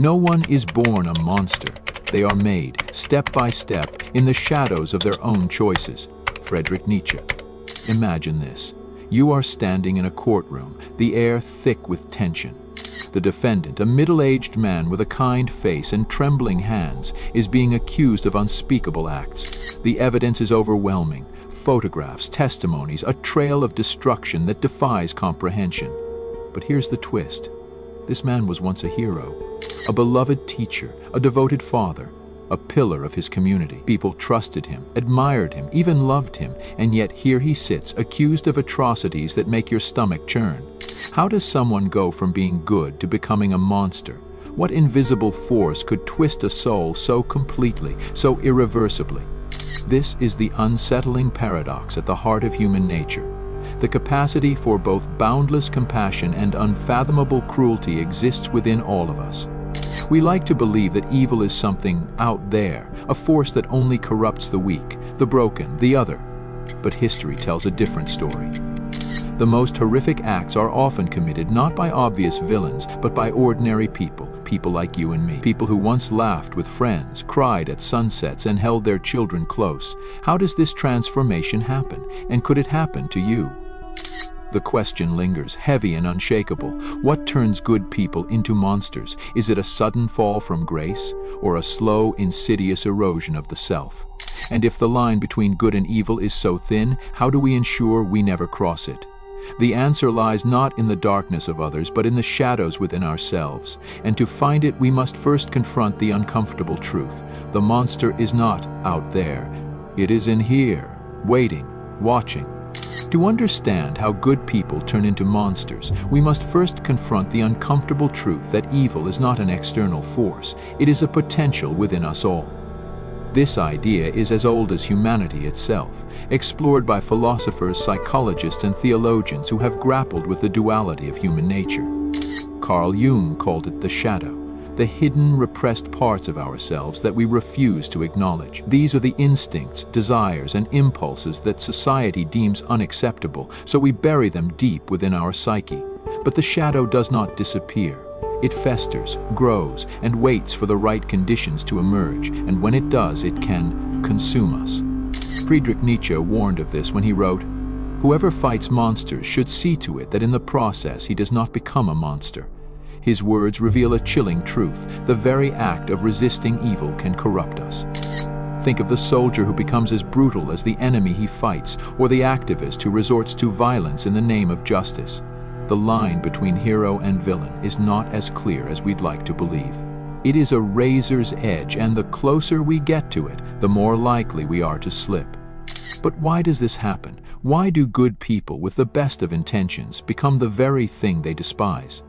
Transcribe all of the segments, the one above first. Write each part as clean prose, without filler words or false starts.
No one is born a monster. They are made, step by step, in the shadows of their own choices. Friedrich Nietzsche. Imagine this. You are standing in a courtroom, the air thick with tension. The defendant, a middle-aged man with a kind face and trembling hands, is being accused of unspeakable acts. The evidence is overwhelming. Photographs, testimonies, a trail of destruction that defies comprehension. But here's the twist. This man was once a hero, a beloved teacher, a devoted father, a pillar of his community. People trusted him, admired him, even loved him, and yet here he sits, accused of atrocities that make your stomach churn. How does someone go from being good to becoming a monster? What invisible force could twist a soul so completely, so irreversibly? This is the unsettling paradox at the heart of human nature. The capacity for both boundless compassion and unfathomable cruelty exists within all of us. We like to believe that evil is something out there, a force that only corrupts the weak, the broken, the other. But history tells a different story. The most horrific acts are often committed not by obvious villains, but by ordinary people, people like you and me, people who once laughed with friends, cried at sunsets, and held their children close. How does this transformation happen, and could it happen to you? The question lingers, heavy and unshakable. What turns good people into monsters? Is it a sudden fall from grace, or a slow, insidious erosion of the self? And if the line between good and evil is so thin, how do we ensure we never cross it? The answer lies not in the darkness of others, but in the shadows within ourselves. And to find it, we must first confront the uncomfortable truth. The monster is not out there. It is in here, waiting, watching. To understand how good people turn into monsters, we must first confront the uncomfortable truth that evil is not an external force. It is a potential within us all. This idea is as old as humanity itself, explored by philosophers, psychologists, and theologians who have grappled with the duality of human nature. Carl Jung called it the shadow, the hidden, repressed parts of ourselves that we refuse to acknowledge. These are the instincts, desires, and impulses that society deems unacceptable, so we bury them deep within our psyche. But the shadow does not disappear. It festers, grows, and waits for the right conditions to emerge, and when it does, it can consume us. Friedrich Nietzsche warned of this when he wrote, "Whoever fights monsters should see to it that in the process he does not become a monster." His words reveal a chilling truth. The very act of resisting evil can corrupt us. Think of the soldier who becomes as brutal as the enemy he fights, or the activist who resorts to violence in the name of justice. The line between hero and villain is not as clear as we'd like to believe. It is a razor's edge, and the closer we get to it, the more likely we are to slip. But why does this happen? Why do good people with the best of intentions become the very thing they despise?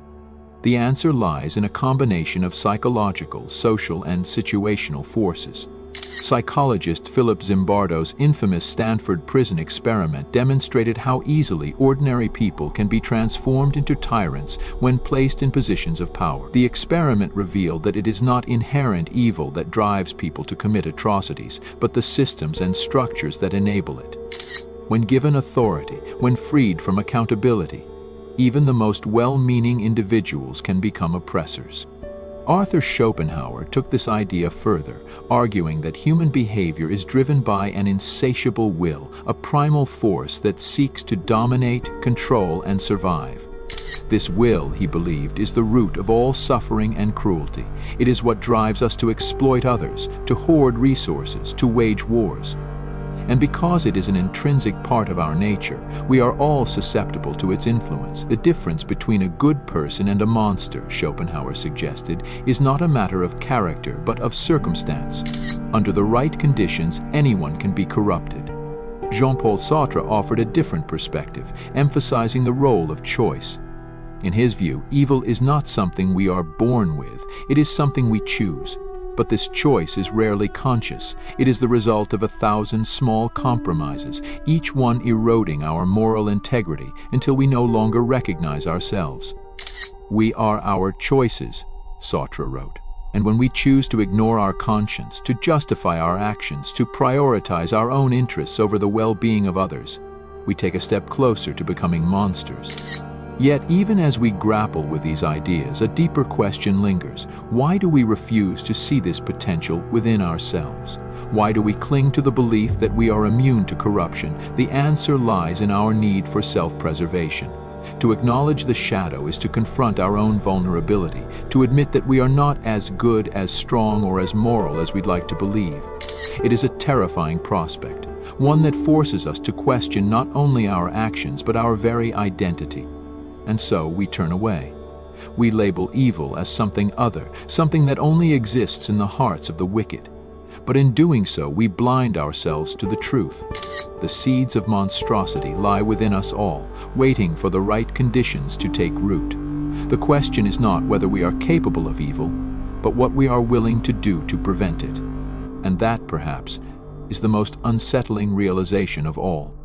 The answer lies in a combination of psychological, social, and situational forces. Psychologist Philip Zimbardo's infamous Stanford Prison Experiment demonstrated how easily ordinary people can be transformed into tyrants when placed in positions of power. The experiment revealed that it is not inherent evil that drives people to commit atrocities, but the systems and structures that enable it. When given authority, when freed from accountability, even the most well-meaning individuals can become oppressors. Arthur Schopenhauer took this idea further, arguing that human behavior is driven by an insatiable will, a primal force that seeks to dominate, control, and survive. This will, he believed, is the root of all suffering and cruelty. It is what drives us to exploit others, to hoard resources, to wage wars. And because it is an intrinsic part of our nature, we are all susceptible to its influence. The difference between a good person and a monster, Schopenhauer suggested, is not a matter of character, but of circumstance. Under the right conditions, anyone can be corrupted. Jean-Paul Sartre offered a different perspective, emphasizing the role of choice. In his view, evil is not something we are born with, it is something we choose. But this choice is rarely conscious. It is the result of 1,000 small compromises, each one eroding our moral integrity until we no longer recognize ourselves. We are our choices, Sartre wrote. And when we choose to ignore our conscience, to justify our actions, to prioritize our own interests over the well-being of others, we take a step closer to becoming monsters. Yet, even as we grapple with these ideas, a deeper question lingers. Why do we refuse to see this potential within ourselves? Why do we cling to the belief that we are immune to corruption? The answer lies in our need for self-preservation. To acknowledge the shadow is to confront our own vulnerability, to admit that we are not as good, as strong, or as moral as we'd like to believe. It is a terrifying prospect, one that forces us to question not only our actions but our very identity. And so we turn away. We label evil as something other, something that only exists in the hearts of the wicked. But in doing so, we blind ourselves to the truth. The seeds of monstrosity lie within us all, waiting for the right conditions to take root. The question is not whether we are capable of evil, but what we are willing to do to prevent it. And that, perhaps, is the most unsettling realization of all.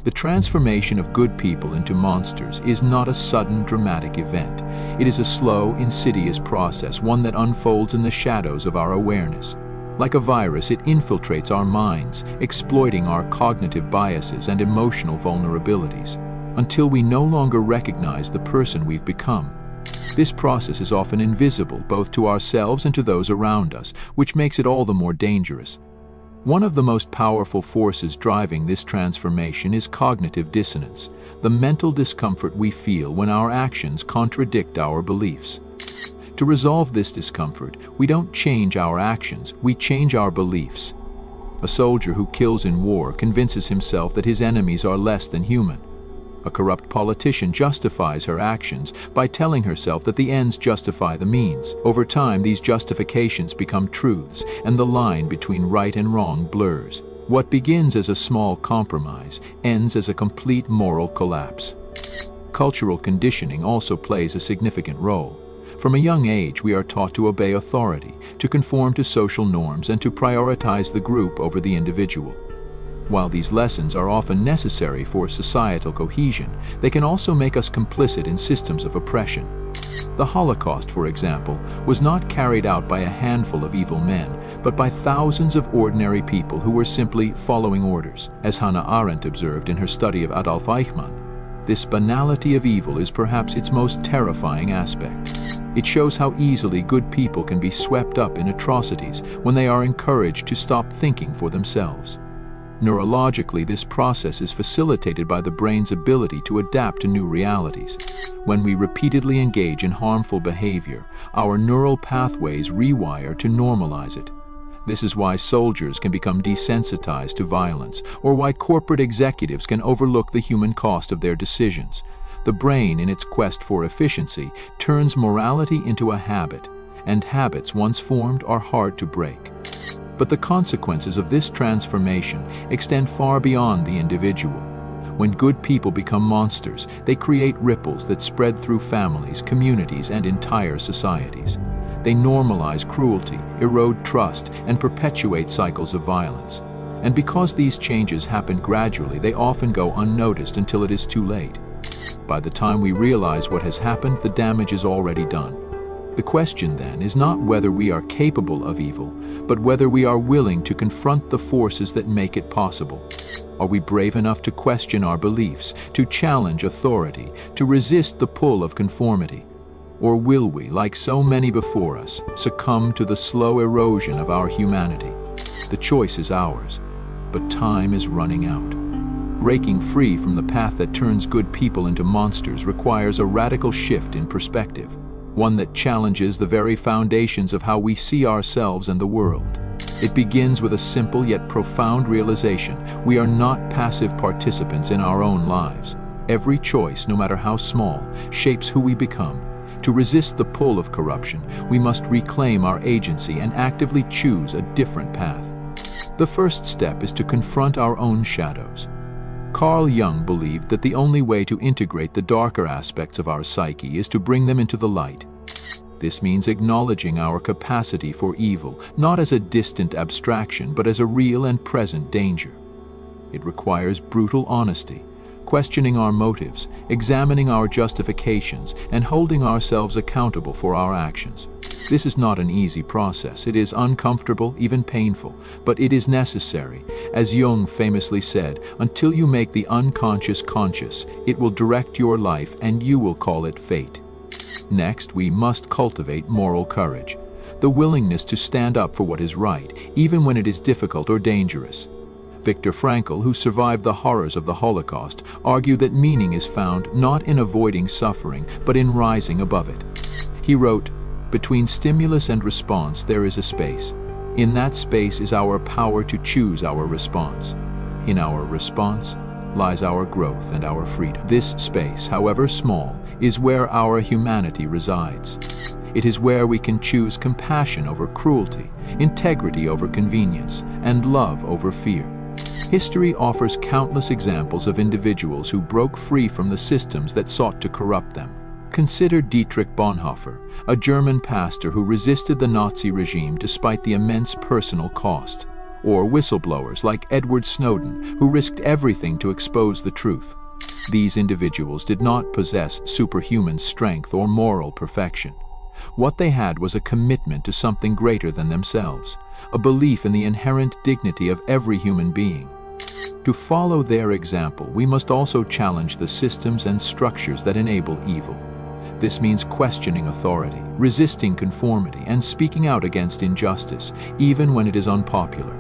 The transformation of good people into monsters is not a sudden, dramatic event. It is a slow, insidious process, one that unfolds in the shadows of our awareness. Like a virus, it infiltrates our minds, exploiting our cognitive biases and emotional vulnerabilities, until we no longer recognize the person we've become. This process is often invisible, both to ourselves and to those around us, which makes it all the more dangerous. One of the most powerful forces driving this transformation is cognitive dissonance, the mental discomfort we feel when our actions contradict our beliefs. To resolve this discomfort, we don't change our actions, we change our beliefs. A soldier who kills in war convinces himself that his enemies are less than human. A corrupt politician justifies her actions by telling herself that the ends justify the means. Over time, these justifications become truths, and the line between right and wrong blurs. What begins as a small compromise ends as a complete moral collapse. Cultural conditioning also plays a significant role. From a young age, we are taught to obey authority, to conform to social norms, and to prioritize the group over the individual. While these lessons are often necessary for societal cohesion, they can also make us complicit in systems of oppression. The Holocaust, for example, was not carried out by a handful of evil men, but by thousands of ordinary people who were simply following orders. As Hannah Arendt observed in her study of Adolf Eichmann, this banality of evil is perhaps its most terrifying aspect. It shows how easily good people can be swept up in atrocities when they are encouraged to stop thinking for themselves. Neurologically, this process is facilitated by the brain's ability to adapt to new realities. When we repeatedly engage in harmful behavior, our neural pathways rewire to normalize it. This is why soldiers can become desensitized to violence, or why corporate executives can overlook the human cost of their decisions. The brain, in its quest for efficiency, turns morality into a habit, and habits once formed are hard to break. But the consequences of this transformation extend far beyond the individual. When good people become monsters, they create ripples that spread through families, communities, and entire societies. They normalize cruelty, erode trust, and perpetuate cycles of violence. And because these changes happen gradually, they often go unnoticed until it is too late. By the time we realize what has happened, the damage is already done. The question then is not whether we are capable of evil, but whether we are willing to confront the forces that make it possible. Are we brave enough to question our beliefs, to challenge authority, to resist the pull of conformity? Or will we, like so many before us, succumb to the slow erosion of our humanity? The choice is ours, but time is running out. Breaking free from the path that turns good people into monsters requires a radical shift in perspective, one that challenges the very foundations of how we see ourselves and the world. It begins with a simple yet profound realization: we are not passive participants in our own lives. Every choice, no matter how small, shapes who we become. To resist the pull of corruption, we must reclaim our agency and actively choose a different path. The first step is to confront our own shadows. Carl Jung believed that the only way to integrate the darker aspects of our psyche is to bring them into the light. This means acknowledging our capacity for evil, not as a distant abstraction, but as a real and present danger. It requires brutal honesty, questioning our motives, examining our justifications, and holding ourselves accountable for our actions. This is not an easy process. It is uncomfortable, even painful, but it is necessary. As Jung famously said, until you make the unconscious conscious, it will direct your life and you will call it fate. Next, we must cultivate moral courage, the willingness to stand up for what is right, even when it is difficult or dangerous. Viktor Frankl, who survived the horrors of the Holocaust, argued that meaning is found not in avoiding suffering, but in rising above it. He wrote, "Between stimulus and response there is a space. In that space is our power to choose our response. In our response lies our growth and our freedom. This space, however small, is where our humanity resides. It is where we can choose compassion over cruelty, integrity over convenience, and love over fear." History offers countless examples of individuals who broke free from the systems that sought to corrupt them. Consider Dietrich Bonhoeffer, a German pastor who resisted the Nazi regime despite the immense personal cost. Or whistleblowers like Edward Snowden, who risked everything to expose the truth. These individuals did not possess superhuman strength or moral perfection. What they had was a commitment to something greater than themselves, a belief in the inherent dignity of every human being. To follow their example, we must also challenge the systems and structures that enable evil. This means questioning authority, resisting conformity, and speaking out against injustice, even when it is unpopular.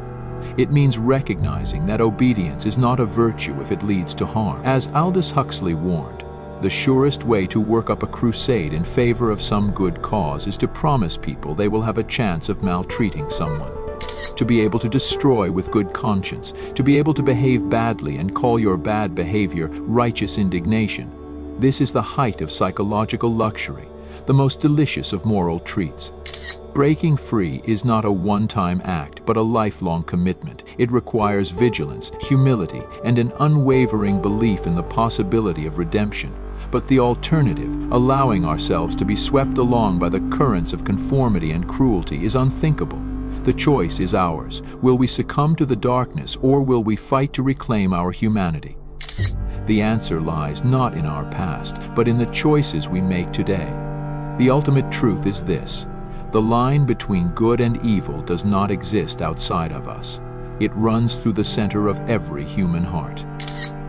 It means recognizing that obedience is not a virtue if it leads to harm. As Aldous Huxley warned, the surest way to work up a crusade in favor of some good cause is to promise people they will have a chance of maltreating someone. To be able to destroy with good conscience, to be able to behave badly and call your bad behavior righteous indignation. This is the height of psychological luxury, the most delicious of moral treats. Breaking free is not a one-time act, but a lifelong commitment. It requires vigilance, humility, and an unwavering belief in the possibility of redemption. But the alternative, allowing ourselves to be swept along by the currents of conformity and cruelty, is unthinkable. The choice is ours. Will we succumb to the darkness, or will we fight to reclaim our humanity? The answer lies not in our past, but in the choices we make today. The ultimate truth is this: the line between good and evil does not exist outside of us. It runs through the center of every human heart.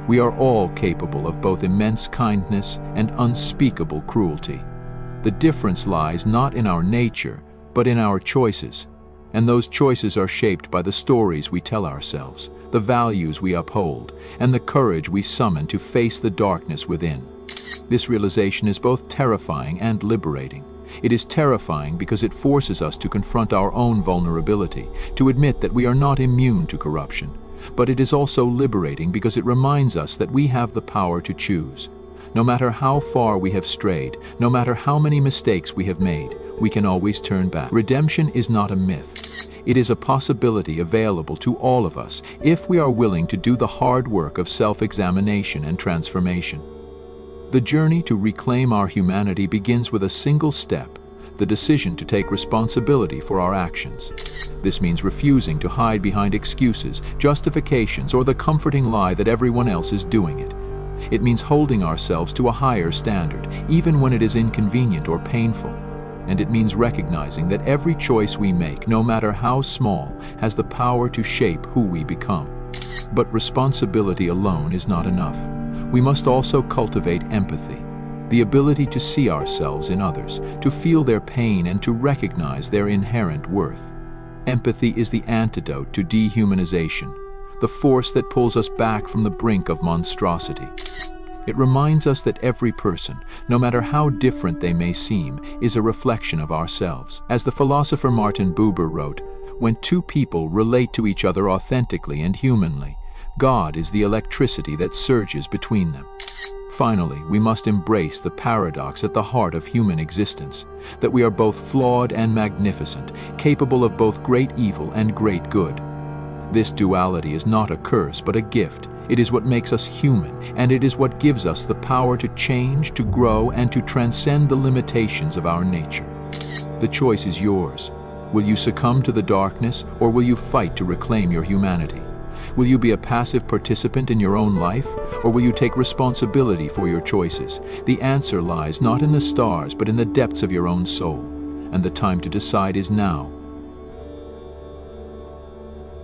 We are all capable of both immense kindness and unspeakable cruelty. The difference lies not in our nature, but in our choices. And those choices are shaped by the stories we tell ourselves, the values we uphold, and the courage we summon to face the darkness within. This realization is both terrifying and liberating. It is terrifying because it forces us to confront our own vulnerability, to admit that we are not immune to corruption. But it is also liberating because it reminds us that we have the power to choose. No matter how far we have strayed, no matter how many mistakes we have made, we can always turn back. Redemption is not a myth. It is a possibility available to all of us if we are willing to do the hard work of self-examination and transformation. The journey to reclaim our humanity begins with a single step: the decision to take responsibility for our actions. This means refusing to hide behind excuses, justifications, or the comforting lie that everyone else is doing it. It means holding ourselves to a higher standard, even when it is inconvenient or painful. And it means recognizing that every choice we make, no matter how small, has the power to shape who we become. But responsibility alone is not enough. We must also cultivate empathy, the ability to see ourselves in others, to feel their pain and to recognize their inherent worth. Empathy is the antidote to dehumanization, the force that pulls us back from the brink of monstrosity. It reminds us that every person, no matter how different they may seem, is a reflection of ourselves. As the philosopher Martin Buber wrote, "When two people relate to each other authentically and humanly, God is the electricity that surges between them." Finally, we must embrace the paradox at the heart of human existence, that we are both flawed and magnificent, capable of both great evil and great good. This duality is not a curse, but a gift. It is what makes us human, and it is what gives us the power to change, to grow, and to transcend the limitations of our nature. The choice is yours. Will you succumb to the darkness, or will you fight to reclaim your humanity? Will you be a passive participant in your own life, or will you take responsibility for your choices? The answer lies not in the stars, but in the depths of your own soul. and the time to decide is now.